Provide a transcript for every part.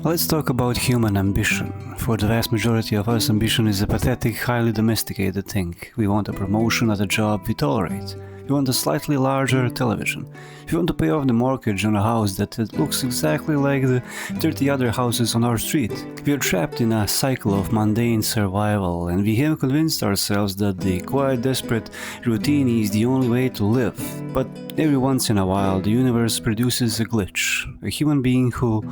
Let's talk about human ambition. For the vast majority of us, ambition is a pathetic, highly domesticated thing. We want a promotion at a job we tolerate. We want a slightly larger television. We want to pay off the mortgage on a house that looks exactly like the 30 other houses on our street. We are trapped in a cycle of mundane survival, and we have convinced ourselves that the quiet, desperate routine is the only way to live. But every once in a while, the universe produces a glitch, a human being who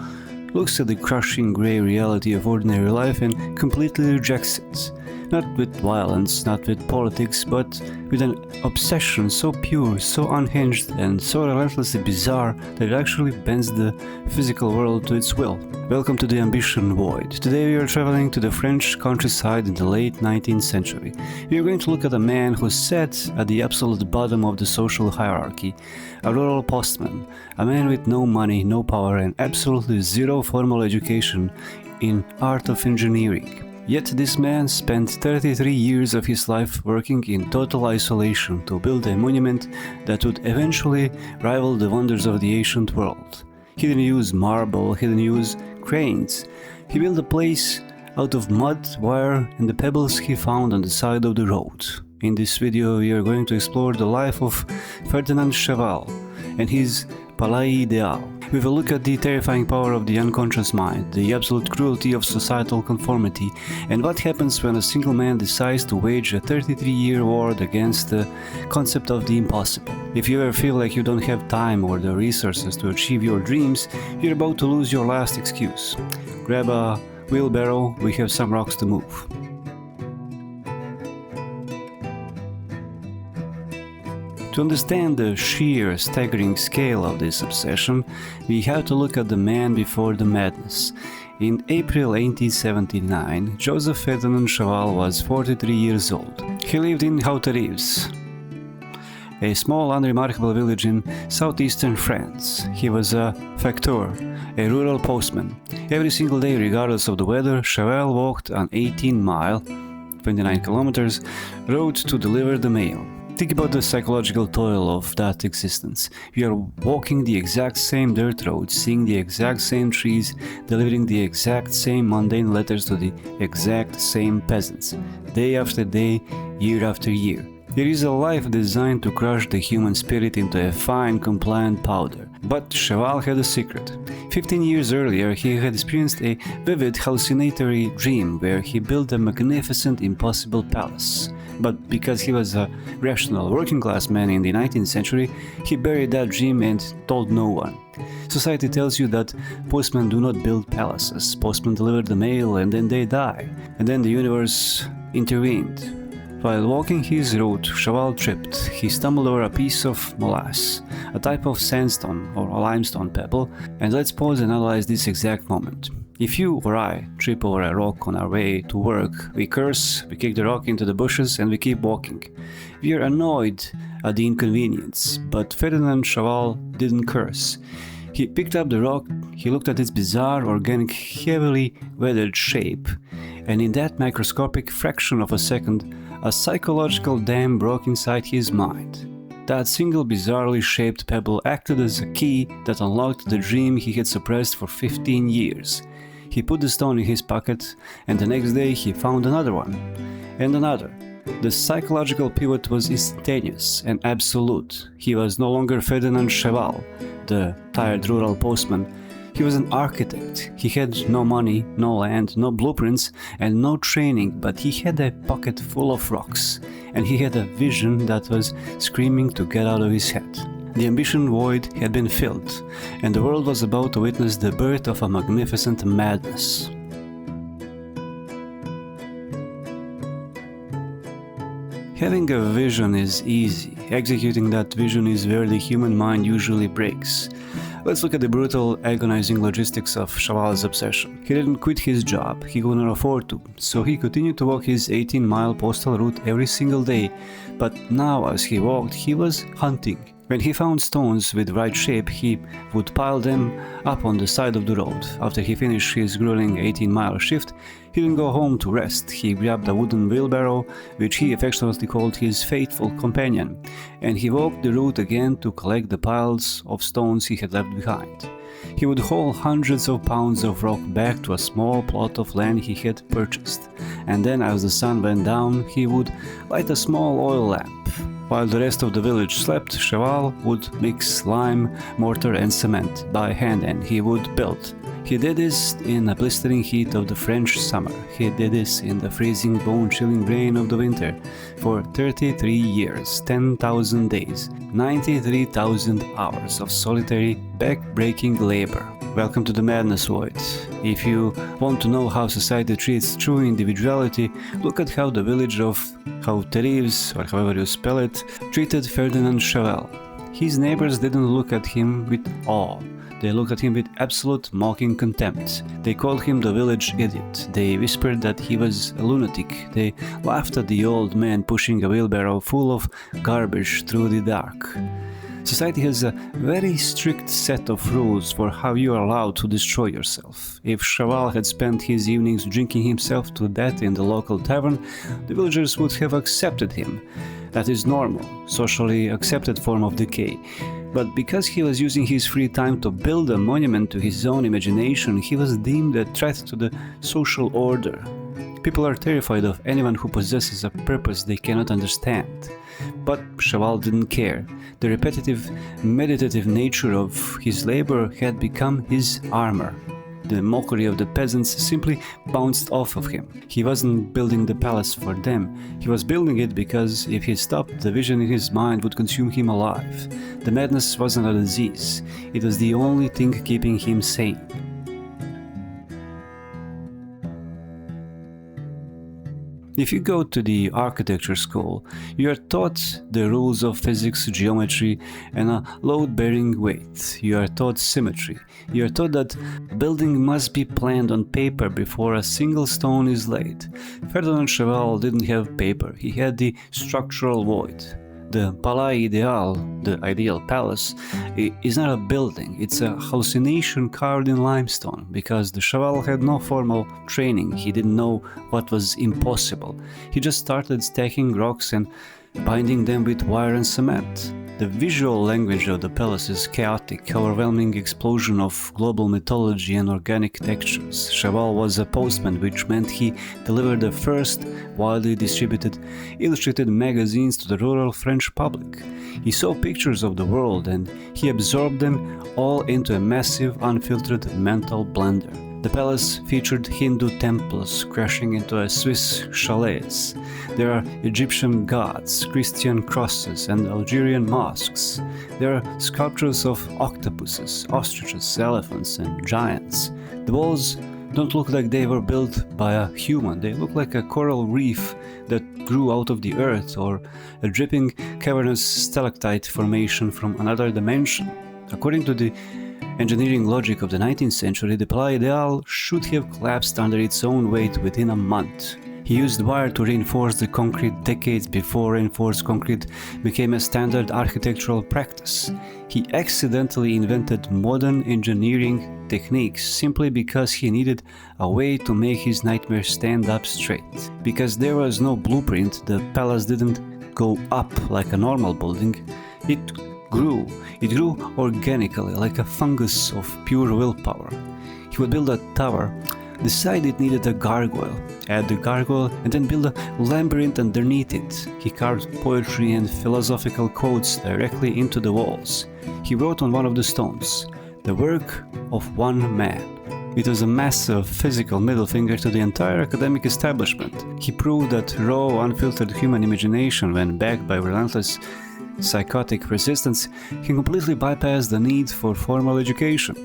looks at the crushing grey reality of ordinary life and completely rejects it. Not with violence, not with politics, but with an obsession so pure, so unhinged, and so relentlessly bizarre that it actually bends the physical world to its will. Welcome to the Ambition Void. Today we are traveling to the French countryside in the late 19th century. We are going to look at a man who sat at the absolute bottom of the social hierarchy, a rural postman, a man with no money, no power, and absolutely zero formal education in art of engineering. Yet this man spent 33 years of his life working in total isolation to build a monument that would eventually rival the wonders of the ancient world. He didn't use marble, he didn't use cranes. He built a place out of mud, wire, and the pebbles he found on the side of the road. In this video we are going to explore the life of Ferdinand Cheval and his Palais Idéal. We will look at the terrifying power of the unconscious mind, the absolute cruelty of societal conformity, and what happens when a single man decides to wage a 33-year war against the concept of the impossible. If you ever feel like you don't have time or the resources to achieve your dreams, you're about to lose your last excuse. Grab a wheelbarrow, we have some rocks to move. To understand the sheer, staggering scale of this obsession, we have to look at the man before the madness. In April 1879, Joseph Ferdinand Cheval was 43 years old. He lived in Hauterives, a small, unremarkable village in southeastern France. He was a facteur, a rural postman. Every single day, regardless of the weather, Cheval walked an 18-mile, 29 kilometers, road to deliver the mail. Think about the psychological toil of that existence. You are walking the exact same dirt roads, seeing the exact same trees, delivering the exact same mundane letters to the exact same peasants, day after day, year after year. It is a life designed to crush the human spirit into a fine, compliant powder. But Cheval had a secret. 15 years earlier, he had experienced a vivid, hallucinatory dream where he built a magnificent, impossible palace. But because he was a rational working-class man in the 19th century, he buried that dream and told no one. Society tells you that postmen do not build palaces. Postmen deliver the mail and then they die. And then the universe intervened. While walking his route, Cheval tripped. He stumbled over a piece of molasses, a type of sandstone or a limestone pebble, and let's pause and analyze this exact moment. If you or I trip over a rock on our way to work, we curse, we kick the rock into the bushes, and we keep walking. We are annoyed at the inconvenience, but Ferdinand Cheval didn't curse. He picked up the rock, he looked at its bizarre, organic, heavily weathered shape, and in that microscopic fraction of a second, a psychological dam broke inside his mind. That single bizarrely shaped pebble acted as a key that unlocked the dream he had suppressed for 15 years. He put the stone in his pocket, and the next day he found another one, and another. The psychological pivot was instantaneous and absolute. He was no longer Ferdinand Cheval, the tired rural postman. He was an architect. He had no money, no land, no blueprints, and no training, but he had a pocket full of rocks, and he had a vision that was screaming to get out of his head. The ambition void had been filled, and the world was about to witness the birth of a magnificent madness. Having a vision is easy. Executing that vision is where the human mind usually breaks. Let's look at the brutal, agonizing logistics of Cheval's obsession. He didn't quit his job, he couldn't afford to, so he continued to walk his 18-mile postal route every single day. But now as he walked, he was hunting. When he found stones with right shape, he would pile them up on the side of the road. After he finished his grueling 18-mile shift, he didn't go home to rest. He grabbed a wooden wheelbarrow, which he affectionately called his faithful companion, and he walked the route again to collect the piles of stones he had left behind. He would haul hundreds of pounds of rock back to a small plot of land he had purchased, and then as the sun went down, he would light a small oil lamp. While the rest of the village slept, Cheval would mix lime, mortar and cement by hand, and he would build. He did this in the blistering heat of the French summer. He did this in the freezing, bone-chilling rain of the winter. For 33 years, 10,000 days, 93,000 hours of solitary, back-breaking labor. Welcome to the Madness Void. If you want to know how society treats true individuality, look at how the village of Hauterives, or however you spell it, treated Ferdinand Cheval. His neighbors didn't look at him with awe. They looked at him with absolute mocking contempt. They called him the village idiot. They whispered that he was a lunatic. They laughed at the old man pushing a wheelbarrow full of garbage through the dark. Society has a very strict set of rules for how you are allowed to destroy yourself. If Cheval had spent his evenings drinking himself to death in the local tavern, the villagers would have accepted him. That is normal, socially accepted form of decay. But because he was using his free time to build a monument to his own imagination, he was deemed a threat to the social order. People are terrified of anyone who possesses a purpose they cannot understand. But Cheval didn't care. The repetitive, meditative nature of his labor had become his armor. The mockery of the peasants simply bounced off of him. He wasn't building the palace for them. He was building it because if he stopped, the vision in his mind would consume him alive. The madness wasn't a disease. It was the only thing keeping him sane. If you go to the architecture school, you are taught the rules of physics, geometry, and a load-bearing weight. You are taught symmetry. You are taught that a building must be planned on paper before a single stone is laid. Ferdinand Cheval didn't have paper, he had the structural void. The Palais Idéal, the ideal palace, is not a building, it's a hallucination carved in limestone, because the Cheval had no formal training, he didn't know what was impossible. He just started stacking rocks and binding them with wire and cement. The visual language of the palace is chaotic, overwhelming explosion of global mythology and organic textures. Cheval was a postman, which meant he delivered the first widely distributed illustrated magazines to the rural French public. He saw pictures of the world and he absorbed them all into a massive, unfiltered mental blender. The palace featured Hindu temples crashing into a Swiss chalets. There are Egyptian gods, Christian crosses, and Algerian mosques. There are sculptures of octopuses, ostriches, elephants, and giants. The walls don't look like they were built by a human. They look like a coral reef that grew out of the earth, or a dripping cavernous stalactite formation from another dimension. According to the engineering logic of the 19th century, the Palais Idéal should have collapsed under its own weight within a month. He used wire to reinforce the concrete decades before reinforced concrete became a standard architectural practice. He accidentally invented modern engineering techniques simply because he needed a way to make his nightmare stand up straight. Because there was no blueprint, the palace didn't go up like a normal building. It grew organically, like a fungus of pure willpower. He would build a tower, decide it needed a gargoyle, add the gargoyle, and then build a labyrinth underneath it. He carved poetry and philosophical quotes directly into the walls. He wrote on one of the stones, "The work of one man." It was a massive physical middle finger to the entire academic establishment. He proved that raw, unfiltered human imagination, when backed by relentless psychotic resistance, can completely bypass the need for formal education.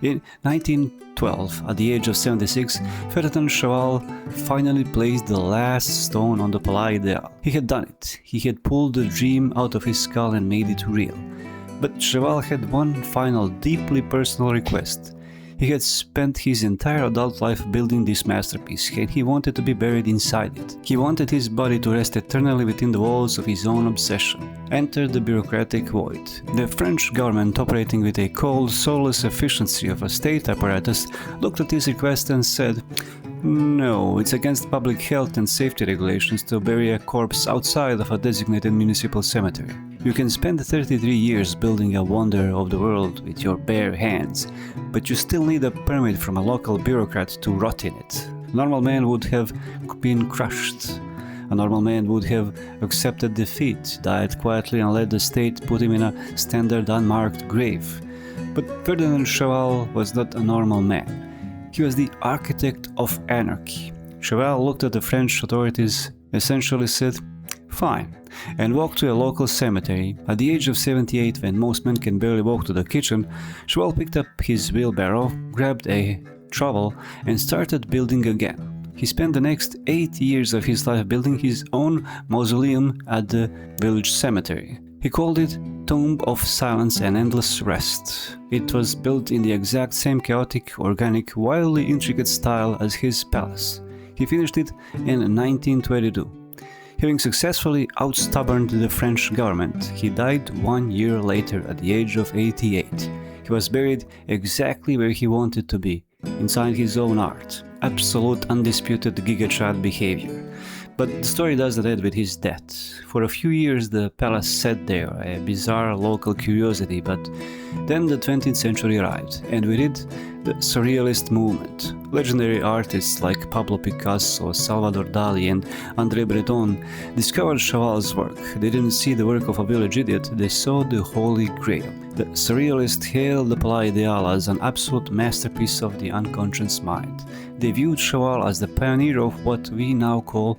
In 1912, at the age of 76, Ferdinand Cheval finally placed the last stone on the Palais Idéal. He had done it. He had pulled the dream out of his skull and made it real. But Cheval had one final, deeply personal request. He had spent his entire adult life building this masterpiece, and he wanted to be buried inside it. He wanted his body to rest eternally within the walls of his own obsession. Enter the bureaucratic void. The French government, operating with a cold, soulless efficiency of a state apparatus, looked at his request and said, "No, it's against public health and safety regulations to bury a corpse outside of a designated municipal cemetery. You can spend 33 years building a wonder of the world with your bare hands, but you still need a permit from a local bureaucrat to rot in it. A normal man would have been crushed. A normal man would have accepted defeat, died quietly and let the state put him in a standard unmarked grave. But Ferdinand Cheval was not a normal man. He was the architect of anarchy. Cheval looked at the French authorities, essentially said, "Fine," and walked to a local cemetery. At the age of 78, when most men can barely walk to the kitchen, Cheval picked up his wheelbarrow, grabbed a shovel, and started building again. He spent the next 8 years of his life building his own mausoleum at the village cemetery. He called it Tomb of Silence and Endless Rest. It was built in the exact same chaotic, organic, wildly intricate style as his palace. He finished it in 1922. Having successfully outstubborned the French government, he died 1 year later at the age of 88. He was buried exactly where he wanted to be, inside his own art. Absolute undisputed giga-chad behavior. But the story doesn't end with his death. For a few years the palace sat there, a bizarre local curiosity, but then the 20th century arrived, and with it the Surrealist movement. Legendary artists like Pablo Picasso, Salvador Dali and André Breton discovered Cheval's work. They didn't see the work of a village idiot, they saw the Holy Grail. The Surrealists hailed the Palais Idéal as an absolute masterpiece of the unconscious mind. They viewed Cheval as the pioneer of what we now call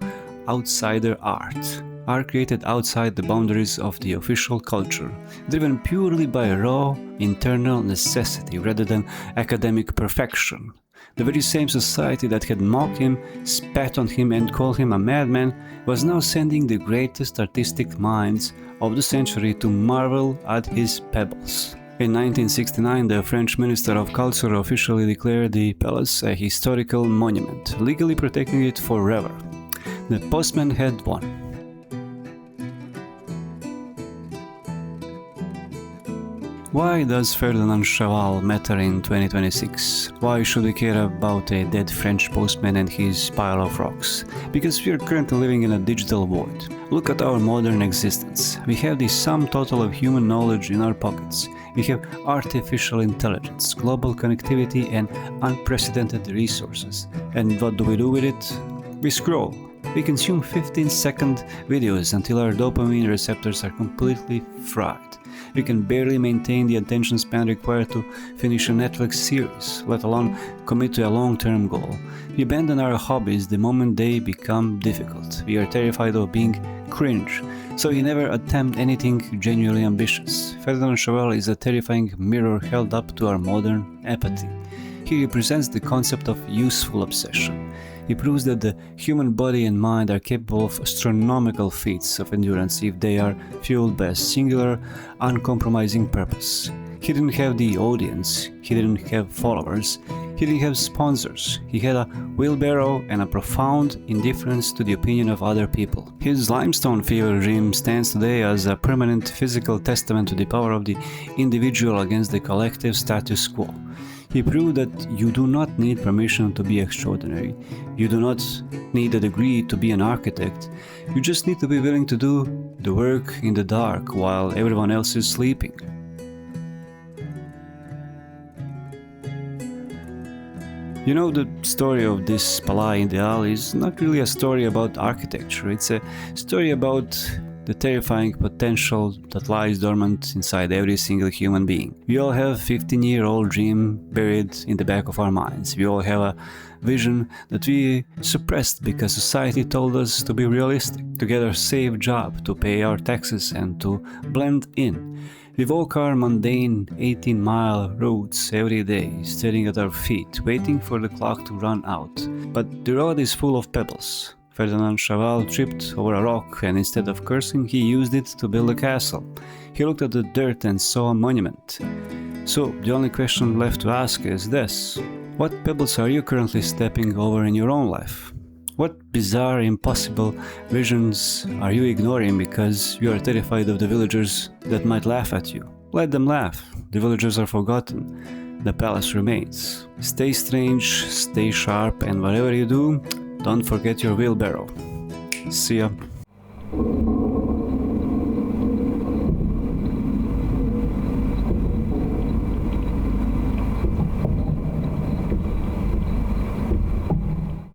outsider art created outside the boundaries of the official culture, driven purely by raw, internal necessity rather than academic perfection. The very same society that had mocked him, spat on him and called him a madman was now sending the greatest artistic minds of the century to marvel at his pebbles. In 1969, the French Minister of Culture officially declared the palace a historical monument, legally protecting it forever. The postman had won. Why does Ferdinand Cheval matter in 2026? Why should we care about a dead French postman and his pile of rocks? Because we are currently living in a digital void. Look at our modern existence. We have the sum total of human knowledge in our pockets. We have artificial intelligence, global connectivity and unprecedented resources. And what do we do with it? We scroll. We consume 15-second videos until our dopamine receptors are completely fried. We can barely maintain the attention span required to finish a Netflix series, let alone commit to a long-term goal. We abandon our hobbies the moment they become difficult. We are terrified of being cringe, so we never attempt anything genuinely ambitious. Ferdinand Cheval is a terrifying mirror held up to our modern apathy. He represents the concept of useful obsession. He proves that the human body and mind are capable of astronomical feats of endurance if they are fueled by a singular, uncompromising purpose. He didn't have the audience, he didn't have followers, he didn't have sponsors. He had a wheelbarrow and a profound indifference to the opinion of other people. His limestone fever regime stands today as a permanent physical testament to the power of the individual against the collective status quo. He proved that you do not need permission to be extraordinary. You do not need a degree to be an architect. You just need to be willing to do the work in the dark while everyone else is sleeping. You know, the story of this Palais Idéal is not really a story about architecture. It's a story about the terrifying potential that lies dormant inside every single human being. We all have a 15-year-old dream buried in the back of our minds. We all have a vision that we suppressed because society told us to be realistic, to get a safe job, to pay our taxes and to blend in. We walk our mundane 18-mile roads every day, staring at our feet, waiting for the clock to run out. But the road is full of pebbles. Ferdinand Cheval tripped over a rock and instead of cursing, he used it to build a castle. He looked at the dirt and saw a monument. So the only question left to ask is this: what pebbles are you currently stepping over in your own life? What bizarre, impossible visions are you ignoring because you are terrified of the villagers that might laugh at you? Let them laugh. The villagers are forgotten. The palace remains. Stay strange, stay sharp, and whatever you do, don't forget your wheelbarrow. See ya.